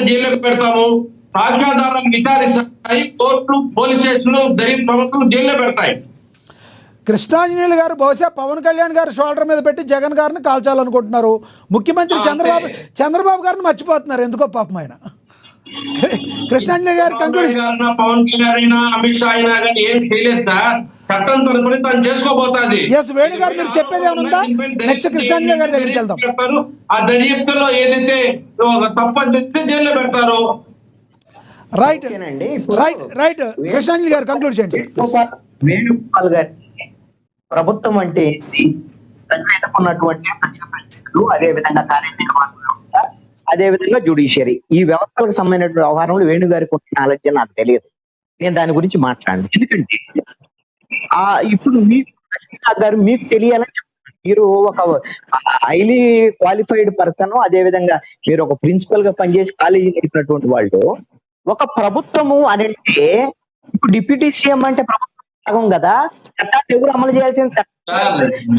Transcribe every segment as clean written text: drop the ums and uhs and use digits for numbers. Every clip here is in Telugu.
జైల్లో పెడతాము, సాక్ష్యాధారాలను విచారిస్తాయి, కోర్టులు పోలీస్ స్టేషన్లు దర్యాప్తు ప్రభుత్వం జైల్లో పెడతాయి. కృష్ణాంజనేయులు గారు బహుశా పవన్ కళ్యాణ్ గారు షోల్డర్ మీద పెట్టి జగన్ గారిని కాల్చాలనుకుంటున్నారు. ముఖ్యమంత్రి చంద్రబాబు గారిని మర్చిపోతున్నారు ఎందుకో పాపం ఆయన. కృష్ణాంజనేయులు గారు పవన్ కళ్యాణ్ అయినా అమిత్ షా అయినా కానీ ఏం చేయలేదు సార్. చట్టం తరపున తను చేసుకోబోతుంది. వేణు గారు మీరు చెప్పేది ఏమన్నా నెక్స్ట్ కృష్ణాంజనేయులు గారి దగ్గరికి వెళ్దాం. ఆ దర్యాప్తులో ఏదైతే తప్పని చెప్తే జైల్లో పెడతారు. రైట్ రైట్ రైట్ కృష్ణాంజనేయులు గారు కంక్లూడ్ చేయండి సార్. వేణుగోపాల్ గారి ప్రభుత్వం అంటే ప్రజలు ఎన్నుకున్నటువంటి ప్రజాప్రతినిధులు, అదే విధంగా కార్యనిర్వాహక వ్యవస్థ, అదే విధంగా జ్యుడిషియరీ, ఈ వ్యవస్థలకు సంబంధించిన వ్యవహారంలో వేణు గారికి ఉన్న నాలెడ్జ్ నాకు తెలియదు. నేను దాని గురించి మాట్లాడను. ఎందుకంటే ఇప్పుడు మీకు లక్ష్మీనాథ్ గారు మీకు తెలియాలని చెప్తున్నారు. మీరు ఒక హైలీ క్వాలిఫైడ్ పర్సన్, అదే విధంగా మీరు ఒక ప్రిన్సిపల్ గా పనిచేసి కాలేజీ నడిపినటువంటి వాళ్ళు, ఒక ప్రభుత్వము అని అంటే ఇప్పుడు డిప్యూటీ సీఎం అంటే ప్రభుత్వం భాగం కదా, చట్టాన్ని ఎవరు అమలు చేయాల్సిన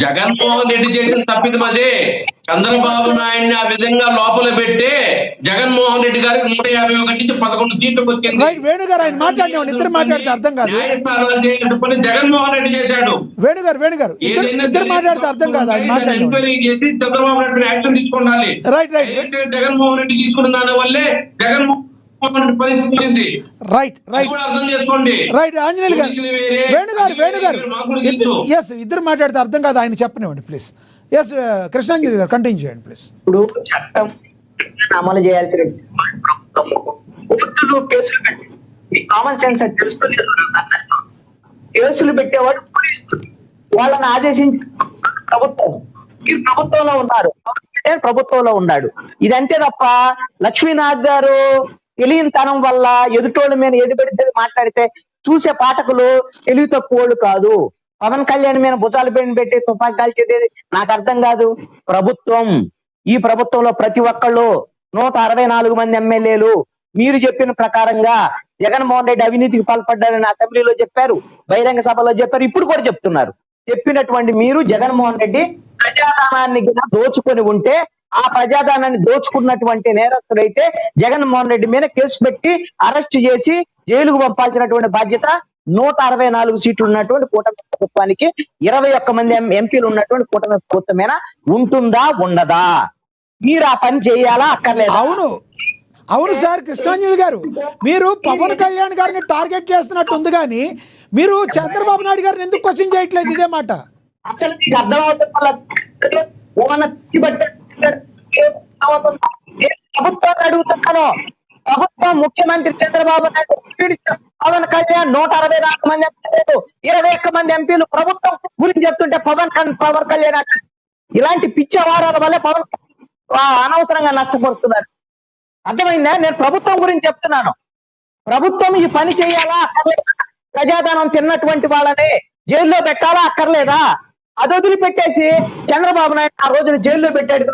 జగన్మోహన్ రెడ్డి చేసిన తప్పిదం అదే. చంద్రబాబు నాయుడిని ఆ విధంగా లోపల పెట్టి జగన్మోహన్ రెడ్డి గారికి 151 నుంచి 11 సీట్లకు వచ్చింది. వేణు గారు ఆయన మాట్లాడిన ఇద్దరు మాట్లాడితే అర్థం కాదు. జగన్మోహన్ రెడ్డి చేశాడు. వేణు గారు ఇద్దరు మాట్లాడితే అర్థం కాదు. ఆయన మాట్లాడి ఎంక్వైరీ చేసి చంద్రబాబు నాయుడు యాక్షన్ తీసుకోవాలి. రైట్ రైట్ జగన్మోహన్ రెడ్డి తీసుకున్న దాని వల్లే Jaganmohan right right right Anjaneyulu గారు వేణు గారు ఇద్దరు మాట్లాడితే అర్థం కాదు. ఆయన చెప్పనివ్వండి ప్లీజ్. కృష్ణాంజలి గారు కంటిన్యూ చేయండి ప్లీజ్. ఇప్పుడు చట్టం అమలు చేయాల్సిన కోర్టులు కేసులు పెట్టి మీ కామన్ సెన్స్ అని తెలుసుకుని కేసులు పెట్టేవాడు పోలీసులు, వాళ్ళని ఆదేశించి ప్రభుత్వం, మీరు ప్రభుత్వంలో ఉన్నారు, ప్రభుత్వంలో ఉన్నాడు. ఇదంతే తప్ప లక్ష్మీనాథ్ గారు తెలియనితనం వల్ల ఎదుటోళ్ళ మీద ఏది పెడితే మాట్లాడితే చూసే పాఠకులు తెలివి తక్కువోళ్ళు కాదు. పవన్ కళ్యాణ్ మీద భుజాలు పెట్టి తుపాకి కాల్చేది నాకు అర్థం కాదు. ప్రభుత్వం, ఈ ప్రభుత్వంలో ప్రతి ఒక్కళ్ళు 164 మంది ఎమ్మెల్యేలు మీరు చెప్పిన ప్రకారంగా జగన్మోహన్ రెడ్డి అవినీతికి పాల్పడ్డారని అసెంబ్లీలో చెప్పారు, బహిరంగ సభలో చెప్పారు, ఇప్పుడు కూడా చెప్తున్నారు. చెప్పినటువంటి మీరు జగన్మోహన్ రెడ్డి ప్రజాధనాన్ని దోచుకొని ఉంటే, ఆ ప్రజాధనాన్ని దోచుకున్నటువంటి నేరస్తులైతే జగన్మోహన్ రెడ్డి మీద కేసు పెట్టి అరెస్ట్ చేసి జైలుకు పంపాల్సినటువంటి బాధ్యత 164 సీట్లు ఉన్నటువంటి కూటమి ప్రభుత్వానికి, 21 మంది ఎంపీలు ఉన్నటువంటి కూటమి ప్రభుత్వమేనా ఉంటుందా ఉండదా? మీరు ఆ పని చేయాలా అక్కర్లేదు? అవును సార్. కృష్ణాంజలి గారు మీరు పవన్ కళ్యాణ్ గారిని టార్గెట్ చేస్తున్నట్టు ఉంది, కానీ మీరు చంద్రబాబు నాయుడు గారిని ఎందుకు క్వశ్చన్ చేయట్లేదు? ఇదే మాట అసలు మీకు అర్థమవుతుంది. ప్రభుత్వాన్ని అడుగుతున్నాను. ప్రభుత్వం ముఖ్యమంత్రి చంద్రబాబు నాయుడు పవన్ కళ్యాణ్ 164 మంది ఎంపీలు, 21 మంది ఎంపీలు ప్రభుత్వం గురించి చెప్తుంటే పవన్ కళ్యాణ్ ఇలాంటి పిచ్చ వారాల వల్ల పవన్ అనవసరంగా నష్టపడుతున్నారు. అర్థమైందా? నేను ప్రభుత్వం గురించి చెప్తున్నాను. ప్రభుత్వం ఈ పని చేయాలా అక్కర్లేదా? ప్రజాధనం తిన్నటువంటి వాళ్ళని జైల్లో పెట్టాలా అక్కర్లేదా? అది వదిలిపెట్టేసి చంద్రబాబు నాయుడు ఆ రోజున జైల్లో పెట్టాడు,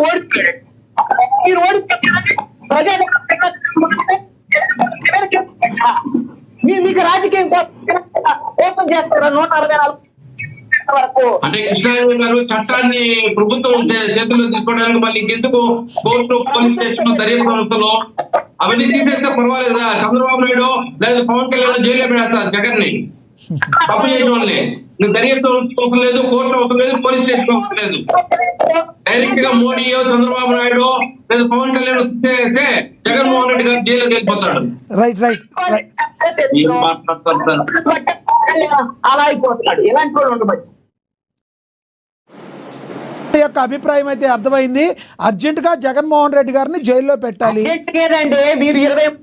ఓడిపోయాడు. మీరు ఓడిపోయారని మీకు రాజకీయం కోసం చేస్తారా? 164 అంటే కృష్ణారావు గారు చట్టాన్ని ప్రభుత్వం చేతుల్లో తీసుకోవడానికి మళ్ళీ ఎందుకు కోర్టు, పోలీస్ స్టేషన్, దర్యాప్తు సంస్థలో అవన్నీ తీసేస్తే పర్వాలేదా? చంద్రబాబు నాయుడు లేదా పవన్ కళ్యాణ్ జైల్లో పెడతారు జగన్ ని తప్పు చేయడం వల్లే. దర్యాప్తు అవసరం లేదు, కోర్టు అవసరం లేదు, పోలీస్ స్టేషన్ అవసరం లేదు. డైరెక్ట్ గా మోడీయో చంద్రబాబు నాయుడు లేదా పవన్ కళ్యాణ్ చేస్తే జగన్మోహన్ రెడ్డి గారు జైలుకి వెళ్ళిపోతాడు. రైట్ రైట్ అలా అయిపోతున్నాడు. ఇలాంటి వాళ్ళు ఉండబట్టి యొక్క అభిప్రాయం అయితే అర్థమైంది. అర్జెంట్ గా జగన్మోహన్ రెడ్డి గారిని జైల్లో పెట్టాలి. మీరు 20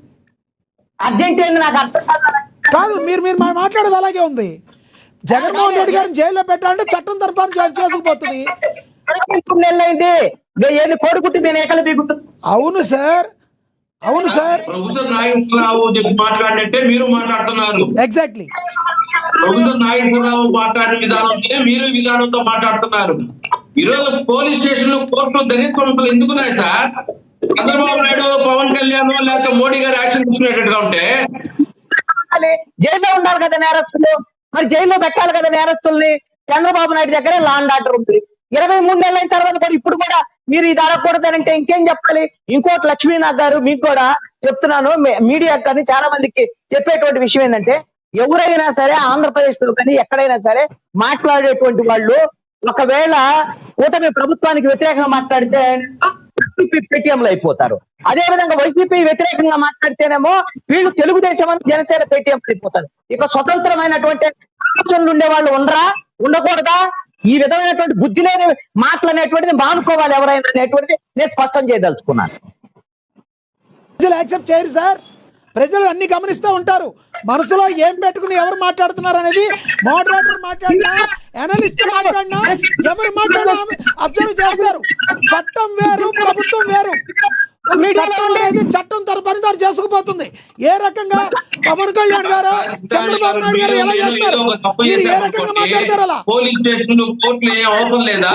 అర్జెంట్ నాకు అర్థం కాదు, మీరు మాట్లాడేది అలాగే ఉంది. జగన్మోహన్ రెడ్డి గారిని జైల్లో పెట్టాలంటే చట్టం తరపున చేసుకుపోతుంది. అవును సార్, అవును సార్. ప్రొఫెసర్ నాగేశ్వరరావు మాట్లాడినట్టే మీరు మాట్లాడుతున్నారు. ఎగ్జాక్ట్లీ. ప్రొఫెసర్ నాగేశ్వరరావు మాట్లాడిన విధానంతో మీరు విధానంతో మాట్లాడుతున్నారు. ఈరోజు పోలీస్ స్టేషన్లు, కోర్టులు, దర్యాప్తు ఎందుకున్నాయి సార్? చంద్రబాబు నాయుడు, పవన్ కళ్యాణ్ లేకపోతే మోడీ గారు యాక్షన్ తీసుకునేటట్టుగా ఉంటే జైల్లో ఉండాలి కదా నేరస్తులు, మరి జైల్లో పెట్టాలి కదా నేరస్తుల్ని. చంద్రబాబు నాయుడు దగ్గరే లా అండ్ ఆర్డర్ ఉంది. 23 నెలల తర్వాత కూడా ఇప్పుడు కూడా మీరు ఇది అడగకూడదనంటే ఇంకేం చెప్పాలి? ఇంకోటి లక్ష్మీనాథ్ గారు మీకు కూడా చెప్తున్నాను, మీడియా కానీ చాలా మందికి చెప్పేటువంటి విషయం ఏంటంటే, ఎవరైనా సరే ఆంధ్రప్రదేశ్ లో కానీ ఎక్కడైనా సరే మాట్లాడేటువంటి వాళ్ళు ఒకవేళ కూటమి ప్రభుత్వానికి వ్యతిరేకంగా మాట్లాడితే పేటీఎంలు అయిపోతారు. అదే విధంగా వైసీపీ వ్యతిరేకంగా మాట్లాడితేనేమో వీళ్ళు తెలుగుదేశం అని జనసేన పేటీఎంలు అయిపోతారు. ఇక స్వతంత్రమైనటువంటి ఆలోచనలు ఉండే వాళ్ళు ఉండకూడదా? ఈ విధమైనటువంటి బుద్ధి లేని మాటలు అనేటువంటిది మానుకోవాలి ఎవరైనా అనేటువంటిది నేను స్పష్టం చేయదలుచుకున్నాను. ప్రజలు యాక్సెప్ట్ చేయరు సార్. ప్రజలు అన్ని గమనిస్తూ ఉంటారు. మనసులో ఏం పెట్టుకుని ఎవరు మాట్లాడుతున్నారు అనేది మోడరేటర్ మాట్లాడినా, అనలిస్ట్ మాట్లాడినా, ఎవరు మాట్లాడినా అబ్జర్వ్ చేస్తారు. చట్టం వేరు, ప్రభుత్వం వేరు. చట్టం అనేది చట్టం తన పని తాను చేసుకుపోతుంది. ఏ రకంగా పవన్ కళ్యాణ్ గారు, చంద్రబాబు నాయుడు గారు ఎలా చేస్తారు? మీరు ఏ రకంగా మాట్లాడతారు? అలా పోలీస్ స్టేషన్లు, కోర్టులు ఏం అవసరం లేదా?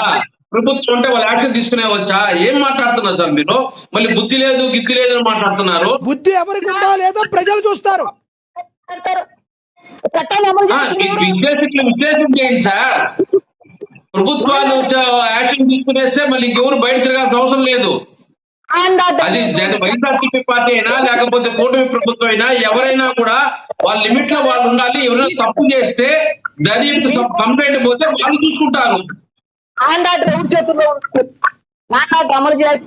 ప్రభుత్వం అంటే వాళ్ళు యాక్షన్ తీసుకునే వచ్చా? ఏం మాట్లాడుతున్నారు సార్ మీరు? మళ్ళీ బుద్ధి లేదు, గిద్ది లేదు అని మాట్లాడుతున్నారు. బుద్ధి ఎవరికి ఉందో లేదో ప్రజలు చూస్తారు. విశ్లేషణ చేయండి సార్. ప్రభుత్వాలు యాక్షన్ తీసుకునేస్తే మళ్ళీ ఇంకెవరు బయట తిరగాల్సిన అవసరం లేదు. అది వైఎస్ఆర్సీపీ పార్టీ అయినా లేకపోతే కూటమి ప్రభుత్వం అయినా ఎవరైనా కూడా వాళ్ళ లిమిట్ లో వాళ్ళు ఉండాలి. ఎవరైనా తప్పు చేస్తే దర్యాప్తు కంప్లైంట్ పోతే వాళ్ళు చూసుకుంటారు. ఎవరి చేతుల్లో ఉంటుంది? అమలు చేయాల్సి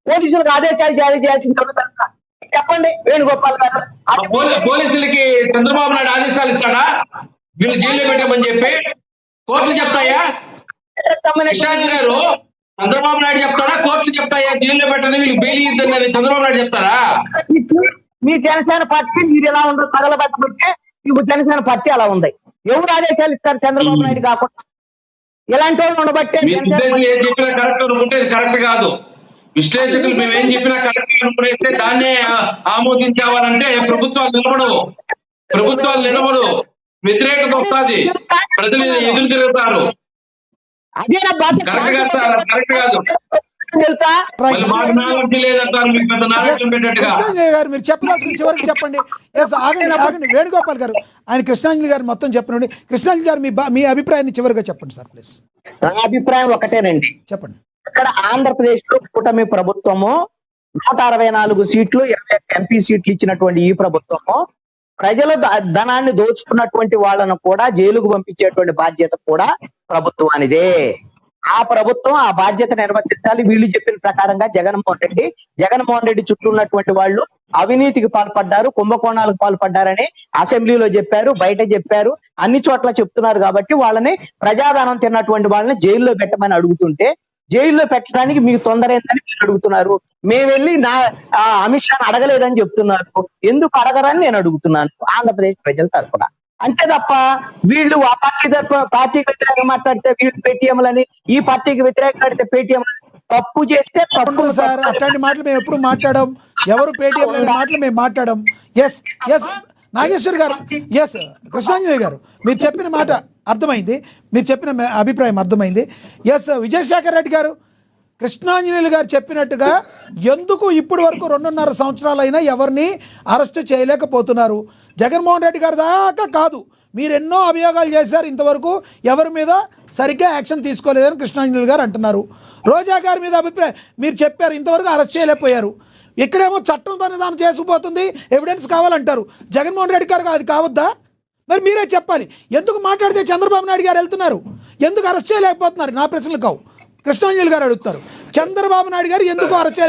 పోలీసులకు ఆదేశాలు జారీ చేయాల్సిన చెప్పండి వేణుగోపాల్ గారు. పోలీసులకి చంద్రబాబు నాయుడు ఆదేశాలు ఇస్తాడా వీళ్ళు జైల్లో పెట్టామని చెప్పి? కోర్టులు చెప్తాయా? కృష్ణాజీ గారు, చంద్రబాబు నాయుడు చెప్తాడా? కోర్టులు చెప్తాయా జైల్లో పెట్టని వీళ్ళు బెయిల్ ఇద్దని చంద్రబాబు నాయుడు చెప్తారా? మీ జనసేన పార్టీ మీరు ఎలా ఉండదు తగలబెట్టబట్టే ఇప్పుడు జనసేన పార్టీ అలా ఉంది. ఎవరు ఆదేశాలు ఇస్తారు చంద్రబాబు నాయుడు కాకుండా? ఇలాంటి వాళ్ళు ఉండబట్టే ఏం చెప్పినా కరెక్ట్ అనుకుంటే కరెక్ట్ కాదు. విశ్లేషకులు మేము ఏం చెప్పినా కరెక్ట్ అనుకునేస్తే దాన్నే ఆమోదించావాలంటే ప్రభుత్వాలు నిలబడు, వ్యతిరేకత వస్తుంది, ప్రజలు ఎదురు తిరుగుతారు. కరెక్ట్ కాదు. కృష్ణాంజలి గారు మీరు చెప్పదలుచుకుని చివరికి చెప్పండి. ఎస్ ఆగండి వేణుగోపాల్ గారు, ఆయన కృష్ణాంజలి గారు మొత్తం చెప్పండి. కృష్ణాంజలి గారు మీ అభిప్రాయాన్ని చివరిగా చెప్పండి సార్ ప్లీజ్. నా అభిప్రాయం ఒకటేనండి, చెప్పండి. ఇక్కడ ఆంధ్రప్రదేశ్ లో కూటమి ప్రభుత్వము 164 సీట్లు 21 ఎంపీ సీట్లు ఇచ్చినటువంటి ఈ ప్రభుత్వము ప్రజల ధనాన్ని దోచుకున్నటువంటి వాళ్ళను కూడా జైలుకు పంపించేటువంటి బాధ్యత కూడా ప్రభుత్వానిదే. ఆ ప్రభుత్వం ఆ బాధ్యత నిర్వర్తించాలి. వీళ్ళు చెప్పిన ప్రకారంగా జగన్మోహన్ రెడ్డి చుట్టూ ఉన్నటువంటి వాళ్ళు అవినీతికి పాల్పడ్డారు, కుంభకోణాలకు పాల్పడ్డారని అసెంబ్లీలో చెప్పారు, బయట చెప్పారు, అన్ని చోట్ల చెప్తున్నారు. కాబట్టి వాళ్ళని ప్రజాధనం తిన్నటువంటి వాళ్ళని జైల్లో పెట్టమని అడుగుతుంటే జైల్లో పెట్టడానికి మీకు తొందర ఏందని మీరు అడుగుతున్నారు. మేము వెళ్ళి అమిత్ షాని అడగలేదని చెప్తున్నారు. ఎందుకు అడగరని నేను అడుగుతున్నాను ఆంధ్రప్రదేశ్ ప్రజల తరఫున. అంతే తప్ప వీళ్ళు ఆ పార్టీకి వ్యతిరేకంగా మాట్లాడితే వీళ్ళు పేటీఎంలని, ఈ పార్టీకి వ్యతిరేకంగా మాట్లాడితే పేటీఎం తప్పు చేస్తే తప్పు సార్. అట్లాంటి మాటలు మేము ఎప్పుడు మాట్లాడడం, ఎవరు పేటీఎం మాటలు మేము మాట్లాడడం. ఎస్ నాగేశ్వర్ గారు, ఎస్ కృష్ణాంజలి గారు, మీరు చెప్పిన మాట అర్థమైంది, మీరు చెప్పిన అభిప్రాయం అర్థమైంది. ఎస్ విజయశేఖర్ రెడ్డి గారు, కృష్ణాంజలి గారు చెప్పినట్టుగా ఎందుకు ఇప్పటి వరకు 2.5 సంవత్సరాలైనా ఎవరిని అరెస్టు చేయలేకపోతున్నారు? జగన్మోహన్ రెడ్డి గారి దాకా కాదు, మీరు ఎన్నో అభియోగాలు చేశారు, ఇంతవరకు ఎవరి మీద సరిగ్గా యాక్షన్ తీసుకోలేదని కృష్ణాంజలి గారు అంటున్నారు. రోజా గారి మీద అభిప్రాయం మీరు చెప్పారు, ఇంతవరకు అరెస్ట్ చేయలేకపోయారు. ఇక్కడేమో చట్టం పని దాన్ని చేసుకుపోతుంది, ఎవిడెన్స్ కావాలంటారు. జగన్మోహన్ రెడ్డి గారు అది కావద్దా? మరి మీరే చెప్పాలి. ఎందుకు మాట్లాడితే చంద్రబాబు నాయుడు గారు వెళ్తున్నారు, ఎందుకు అరెస్ట్ చేయలేకపోతున్నారు? నా ప్రశ్నలు కావు, కృష్ణాంజలి గారు అడుగుతారు. చంద్రబాబు నాయుడు గారు ఎందుకు అరెస్ట్ చేయలేకపోతున్నారు?